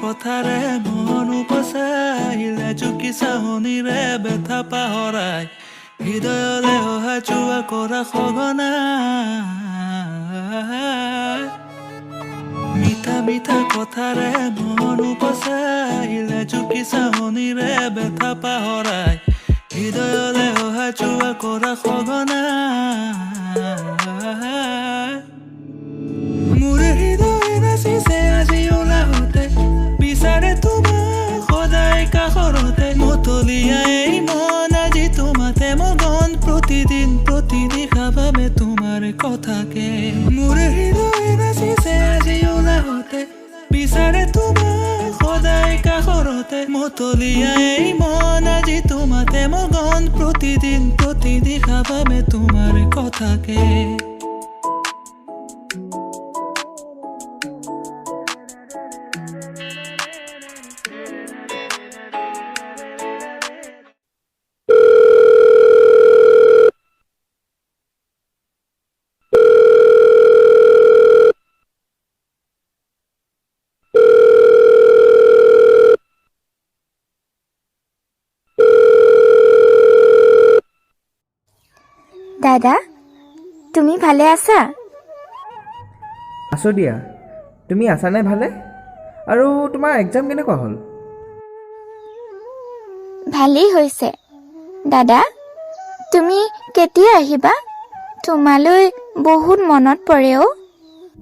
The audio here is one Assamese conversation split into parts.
কথাৰে মন উপচাইলে চুকি চাহনিৰে বেথা পাহৰাই হৃদয়ৰে অহা চোৱা কৰা সঘনা মিঠা মিঠা কথাৰে মন উপচাইলে চুকি চাহনিৰে বেথা পাহৰাই হৃদয়ৰে অহা চোৱা কৰা সঘনা মোৰ হৃদয় নাচিছে আজি ওলাওঁতে বিচাৰে তোমাক সদায় কাষৰতে মতলীয়াই মন আজি তোমাতে মগন প্ৰতিদিন প্ৰতিদিশা বাবে তোমাৰ কথাকে মোৰ হৃদয় নাচিছে আজি ওলাওঁতে বিচাৰে তোমাক সদায় কাষৰতে মতলীয়াই মন আজি তোমাতে মগন প্ৰতিদিন প্ৰতিদিশা বাবে তোমাৰ কথাকে দাদা তুমি ভালে আছা? আছো দিয়া। তুমি আছানে ভালে? আৰু তোমাৰ এক্সাম কেনেকুৱা হ'ল? ভালেই হৈছে। দাদা তুমি কেতিয়া আহিবা? তোমালৈ বহুত মনত পৰে অ'।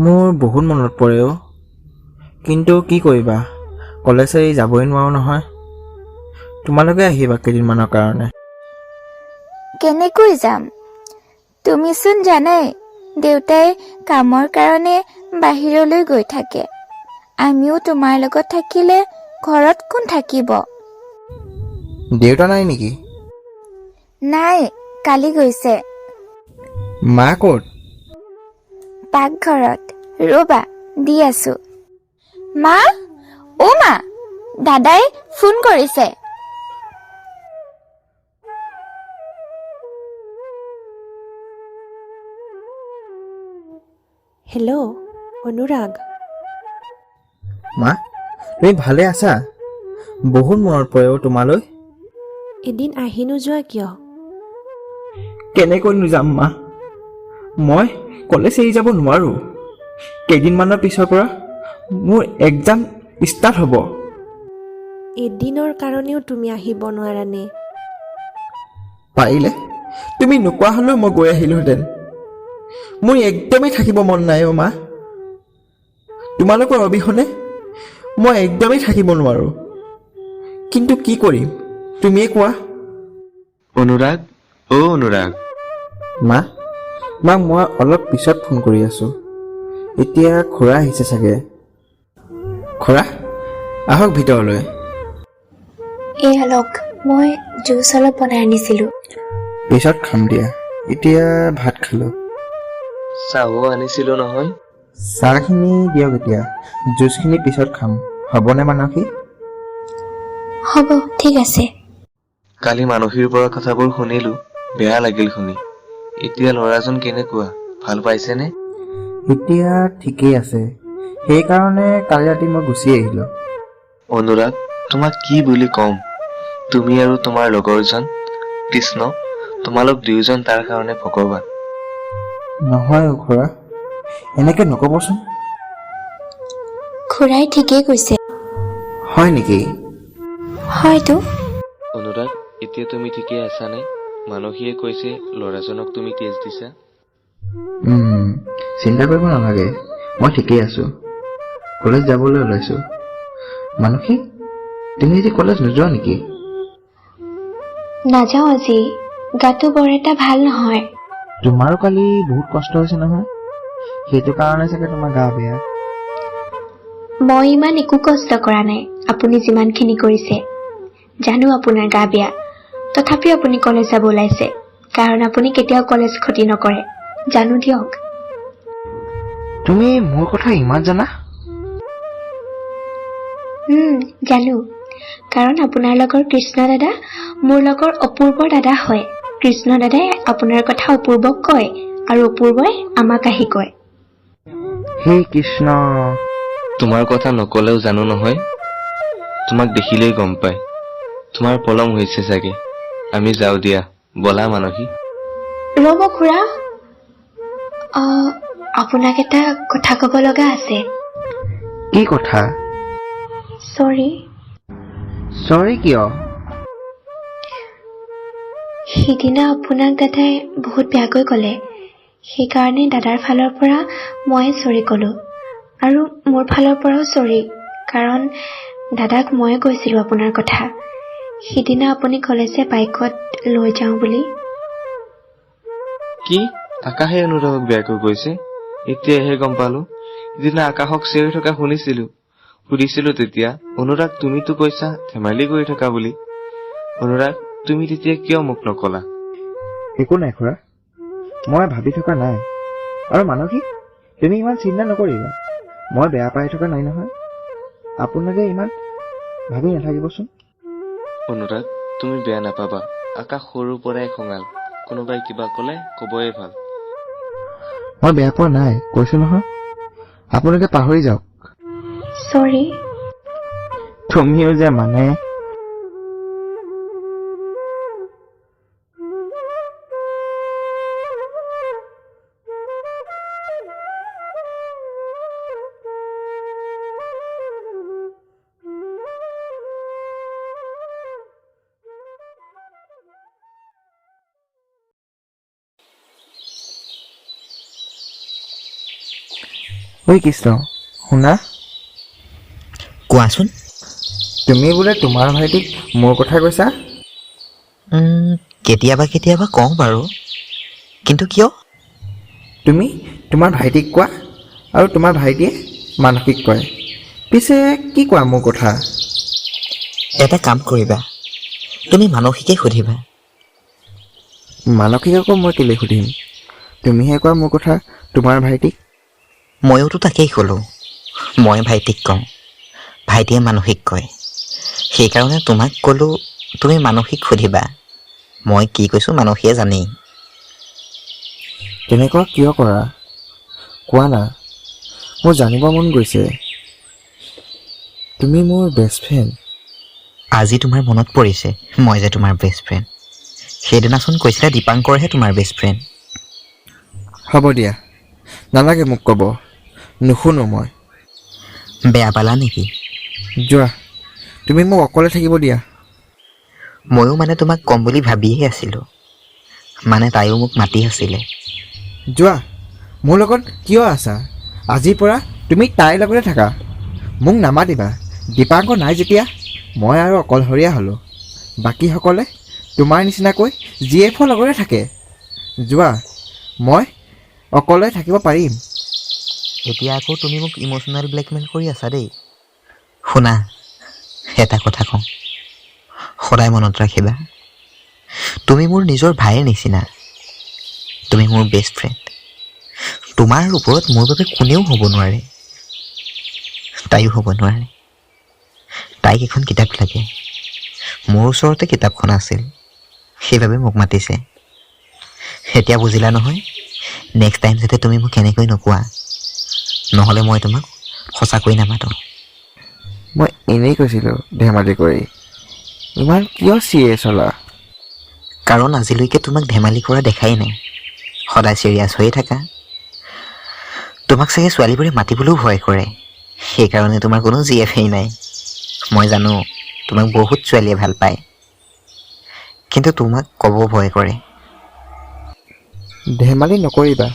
মোৰ বহুত মনত পৰে অ'। কিন্তু কি কৰিবা, কলেজ এৰি যাবই নোৱাৰো নহয়। তোমালোকে আহিবা কেইদিনমানৰ কাৰণে। কেনেকৈ যাম? তুমিচোন জানাই দেউতাই কামৰ কাৰণে বাহিৰলৈ গৈ থাকে। আমিও তোমাৰ লগত থাকিলে ঘৰত কোন থাকিব? দেউতা নাই নেকি? নাই, কালি গৈছে। মা ক'ত? পাকঘৰত। ৰ'বা দি আছো। মা, অ' মা, দাদাই ফোন কৰিছে। হেল্ল' অনুৰাগ। মা তুমি ভালে আছা? বহুত মনত পৰে অ' তোমালৈ। এদিন আহি নোযোৱা কিয়? কেনেকৈ যাম মা, মই কলেজ এৰি যাব নোৱাৰো। কেইদিনমানৰ পিছৰ পৰা মোৰ এক্সাম ষ্টাৰ্ট হ'ব। এদিনৰ কাৰণেও তুমি আহিব নোৱাৰানে? পাৰিলে তুমি নোকোৱা হ'লেও মই গৈ আহিলোহেঁতেন। মোৰ একদমেই থাকিব মন নাই অ' মা। তোমালোকৰ অবিহনে মই একদমেই থাকিব নোৱাৰো। কিন্তু কি কৰিম তুমিয়ে কোৱা। অনুৰাগ, অ' অনুৰাগ। মা, মাক মই অলপ পিছত ফোন কৰি আছো। এতিয়া খুৰা আহিছে চাগে। খুৰা আহক ভিতৰলৈ। এয়া লওক, মই জুচ অলপ বনাই আনিছিলোঁ। পিছত খাম দিয়া, এতিয়া ভাত খালো। চাহো আনিছিলো নহয়। চাহখিনি দিয়ক এতিয়া, জুচখিনি পিছত খাম। হ'বনে মানসী? হ'ব, ঠিক আছে। কালি মানসীৰ পৰা কথাবোৰ শুনিলো, বেয়া লাগিল শুনি। এতিয়া ল'ৰাজন কেনেকুৱা, ভাল পাইছেনে? এতিয়া ঠিকেই আছে, সেইকাৰণে কালি ৰাতি মই গুচি আহিলো। অনুৰাগ, তোমাক কি বুলি ক'ম? তুমি আৰু তোমাৰ লগৰজন কৃষ্ণ, তোমালোক দুয়োজন তাৰ কাৰণে ভগৱান। নহয় অ' খুৰা, এনেকে নক'বচোন। খুৰাই ঠিকেই কৈছে। হয় নেকি? হয়তো। অনুৰাগ, এতিয়া তুমি ঠিকে আছানে? মানসীয়ে কৈছে ল'ৰাজনক তুমি তেজ দিছা। চিন্তা কৰিব নালাগে, মই ঠিকেই আছো। কলেজ যাবলৈ ওলাইছো। মানসী, তুমি আজি কলেজ নোযোৱা নেকি? নাযাওঁ আজি, গাটো বৰ এটা ভাল নহয়। তোমাৰো কালি বহুত কষ্ট হৈছে নহয়, সেইটো কাৰণে চাগে তোমাৰ গা বেয়া। মই ইমান একো কষ্ট কৰা নাই, আপুনি যিমানখিনি কৰিছে। জানো আপোনাৰ গা বেয়া, তথাপিও আপুনি কলেজ যাব ওলাইছে, কাৰণ আপুনি কেতিয়াও কলেজ ক্ষতি নকৰে। জানো দিয়ক। তুমি মোৰ কথা ইমান জানা? জানো, কাৰণ আপোনাৰ লগৰ কৃষ্ণ দাদা মোৰ লগৰ অপূৰ্বৰ দাদা হয়। কৃষ্ণ দাদাই আপোনাৰ কথা অপূৰ্বক কয় আৰু অপূৰ্বই আমাক আহি কয়। হে কৃষ্ণ। তোমাৰ কথা নকলেও জানো নহয়, তোমাক দেখিলেই গম পায়। তোমাৰ পলম হৈছে চাগে। আমি যাওঁ দিয়া, বলা মানসী। ৰ'ব খুৰা, আপোনাক এটা কথা ক'ব লগা আছে। কি কথা? চৰি। চৰি কিয়? সিদিনা আপোনাক দাদাই বহুত বেয়াকৈ ক'লে, সেইকাৰণে দাদাৰ ফালৰ পৰা মই চৰি ক'লোঁ, আৰু মোৰ ফালৰ পৰাও চৰি, কাৰণ দাদাক মই কৈছিলোঁ আপোনাৰ কথা। সিদিনা আপুনি ক'লে যে বাইকত লৈ যাওঁ বুলি। কি? আকাশে অনুৰাগক বেয়াকৈ কৈছে? এতিয়াহে গম পালো। সিদিনা আকাশক চিঞৰি থকা শুনিছিলো। সুধিছিলো তেতিয়া, অনুৰাগ তুমিতো কৈছা ধেমালি কৰি থকা বুলি। অনুৰাগ, তুমি তেতিয়া কিয় মোক নকলা? একো নাই খুৰা, মই ভাবি থকা নাই। আৰু মানসী, তুমি ইমান চিন্তা নকৰিবা, মই বেয়া পাই থকা নাই নহয়। আপোনালোকে ইমান ভাবি নাথাকিবচোন। অনুৰাগ, তুমি বেয়া নাপাবা। আকাশ সৰুৰ পৰাই খঙাল। কোনোবাই কিবা কলে কবয়ে ভাল। মই বেয়া পোৱা নাই, কৈছো নহয়। আপোনালোকে পাহৰি যাওক। চৰি। তুমিও যে মানে ঐ কৃষ্ণ, শুনা। কোৱাচোন। তুমি বোলে তোমাৰ ভাইটিক মোৰ কথা কৈছা? কেতিয়াবা কেতিয়াবা কওঁ বাৰু, কিন্তু কিয়? তুমি তোমাৰ ভাইটিক কোৱা, আৰু তোমাৰ ভাইটিয়ে মানসীক কয়। পিছে কি কোৱা মোৰ কথা? এটা কাম কৰিবা, তুমি মানসীকে সুধিবা। মানসীক আকৌ মই কেলে সুধিম? তুমিহে কোৱা মোৰ কথা তোমাৰ ভাইটিক। ময়োতো তাকেই ক'লোঁ, মই ভাইটিক কওঁ, ভাইটিয়ে মানসীক কয়। সেইকাৰণে তোমাক ক'লোঁ তুমি মানসীক সুধিবা। মই কি কৈছোঁ মানসীয়ে জানেই। তেনেকুৱা কিয় কৰা? কোৱা না, মোৰ জানিব মন গৈছে। তুমি মোৰ বেষ্ট ফ্ৰেণ্ড। আজি তোমাৰ মনত পৰিছে মই যে তোমাৰ বেষ্ট ফ্ৰেণ্ড। সেইদিনাচোন কৈছিলা দীপাংকৰহে তোমাৰ বেষ্ট ফ্ৰেণ্ড। হ'ব দিয়া, নালাগে মোক ক'ব, নুশুনো মই। বেয়া পালা নেকি? যোৱা, তুমি মোক অকলে থাকিব দিয়া। ময়ো মানে তোমাক ক'ম বুলি ভাবিয়ে আছিলোঁ, মানে তাইও মোক মাতি আছিলে। যোৱা, মোৰ লগত কিয় আছা? আজিৰ পৰা তুমি তাইৰ লগতে থাকা, মোক নামাতিবা। দীপাংকৰ নাই যেতিয়া মই আৰু অকলশৰীয়া হ'লোঁ। বাকীসকলে তোমাৰ নিচিনাকৈ GF-ৰ লগতে থাকে। যোৱা, মই অকলে থাকিব পাৰিম। এতিয়া আকৌ তুমি মোক ইম'চনেল ব্লেকমেইল কৰি আছা দেই। শুনা, এটা কথা কওঁ, সদায় মনত ৰাখিবা, তুমি মোৰ নিজৰ ভাইৰ নিচিনা। তুমি মোৰ বেষ্ট ফ্ৰেণ্ড। তোমাৰ ওপৰত মোৰ বাবে কোনেও হ'ব নোৱাৰে, তাইও হ'ব নোৱাৰে। তাইক এখন কিতাপ লাগে, মোৰ ওচৰতে কিতাপখন আছিল, সেইবাবে মোক মাতিছে। এতিয়া বুজিলা নহয়? নেক্সট টাইম যাতে তুমি মোক এনেকৈ নোকোৱা, নহ'লে মই তোমাক সঁচাকৈ নামাতোঁ। মই এনেই কৈছিলোঁ ধেমালি কৰি, ইমান কিয় চিৰিয়াছ হ'লা? কাৰণ আজিলৈকে তোমাক ধেমালি কৰা দেখাই নাই, সদায় চিৰিয়াছ হৈয়ে থাকা। তোমাক চাগে ছোৱালীবোৰে মাতিবলৈও ভয় কৰে, সেইকাৰণে তোমাৰ কোনো GF-এই নাই। মই জানো তোমাক বহুত ছোৱালীয়ে ভাল পায়, কিন্তু তোমাক ক'ব ভয় কৰে। ধেমালি নকৰিবা।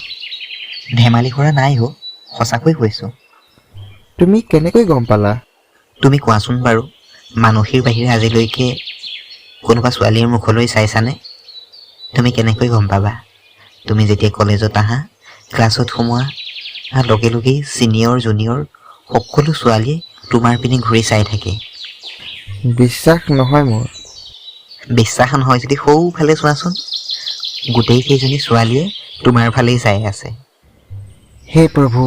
ধেমালি কৰা নাই অ', সঁচাকৈ কৈছোঁ। তুমি কেনেকৈ গম পালা? তুমি কোৱাচোন বাৰু, মানসীৰ বাহিৰে আজিলৈকে কোনোবা ছোৱালীৰ মুখলৈ চাইছানে? তুমি কেনেকৈ গম পাবা? তুমি যেতিয়া কলেজত আহা, ক্লাছত সোমোৱা, লগে লগেই ছিনিয়ৰ জুনিয়ৰ সকলো ছোৱালীয়ে তোমাৰ পিনে ঘূৰি চাই থাকে। বিশ্বাস নহয় মোৰ। বিশ্বাস নহয় যদি সৌফালে চোৱাচোন, গোটেইকেইজনী ছোৱালীয়ে তোমাৰ ফালেই চাই আছে। হে প্ৰভু,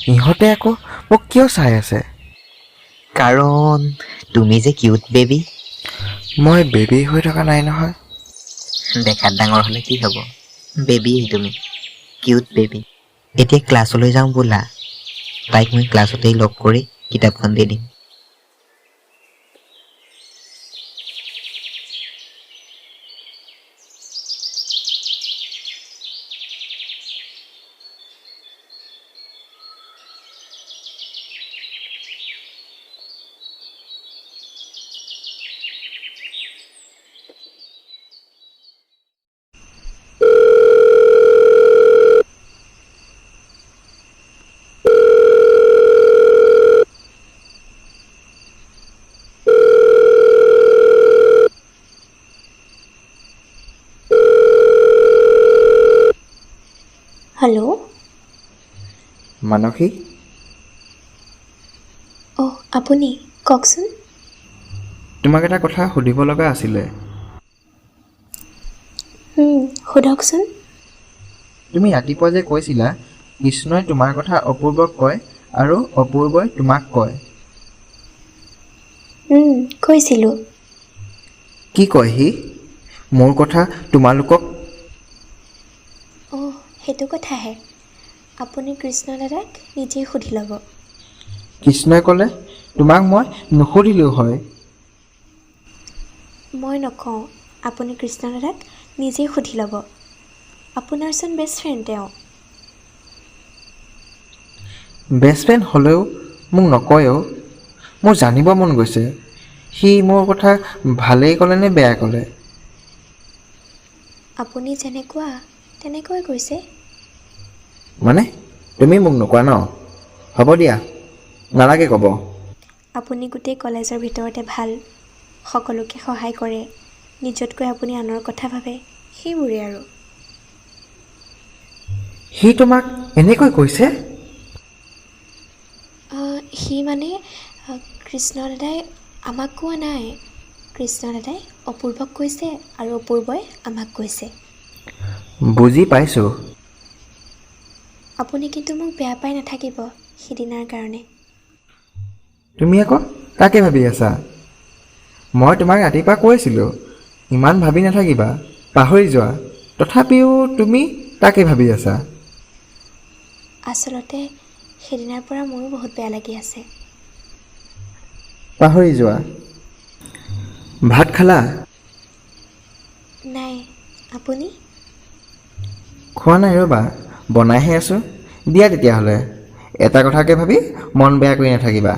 ইহঁতে আকৌ মোক কিয় চাই আছে? কাৰণ তুমি যে কিউট বেবী। মই বেবী হৈ থকা নাই নহয়। দেখাত ডাঙৰ হ'লে কি হ'ব, বেবীয়ে তুমি, কিউট বেবী। এতিয়া ক্লাছলৈ যাওঁ ব'লা, তাইক মই ক্লাছতেই লগ কৰি কিতাপখন দি দিম। হেল্ল'। মানসী, অঁ আপুনি কওকচোন। তোমাক এটা কথা সুধিব লগা আছিলে। সোধকচোন। তুমি ৰাতিপুৱা যে কৈছিলা কৃষ্ণই তোমাৰ কথা অপূৰ্বক কয় আৰু অপূৰ্বই তোমাক কয়, কৈছিলোঁ। কি কয় সি? মোৰ কথা তোমালোকক? অঁ সেইটো কথাহে, আপুনি কৃষ্ণ দাদাক নিজেই সুধি ল'ব। কৃষ্ণই ক'লে তোমাক মই নুসুধিলেও হয়। মই নকওঁ, আপুনি কৃষ্ণ দাদাক নিজেই সুধি ল'ব। আপোনাৰচোন বেষ্ট ফ্ৰেণ্ড তেওঁ। বেষ্ট ফ্ৰেণ্ড হ'লেও মোক নকয়ও। মোৰ জানিব মন গৈছে সি মোৰ কথা ভালেই ক'লে নে বেয়া ক'লে। আপুনি যেনেকুৱা তেনেকৈ কৈছে। মানে তুমি মোক নোকোৱা ন? হ'ব দিয়া, নালাগে ক'ব। আপুনি গোটেই কলেজৰ ভিতৰতে ভাল, সকলোকে সহায় কৰে, নিজতকৈ আপুনি আনৰ কথা ভাবে, সেইবোৰেই আৰু। সি তোমাক এনেকৈ কৈছে? সি মানে কৃষ্ণ দাদাই আমাক কোৱা নাই, কৃষ্ণ দাদাই অপূৰ্বক কৈছে আৰু অপূৰ্বই আমাক কৈছে। বুজি পাইছোঁ। আপুনি কিন্তু মোক বেয়া পাই নাথাকিব সিদিনাৰ কাৰণে। তুমি আকৌ তাকে ভাবি আছা? মই তোমাক ৰাতিপুৱা কৈছিলোঁ ইমান ভাবি নাথাকিবা, পাহৰি যোৱা। তথাপিও তুমি তাকে ভাবি আছা। আচলতে সেইদিনাৰ পৰা মোৰো বহুত বেয়া লাগি আছে। পাহৰি যোৱা। ভাত খালা? নাই, আপুনি? খোৱা নাই ৰ'বা, বনাইহে আছোঁ। দিয়া তেতিয়াহ'লে, এটা কথাকে ভাবি মন বেয়া কৰি নাথাকিবা।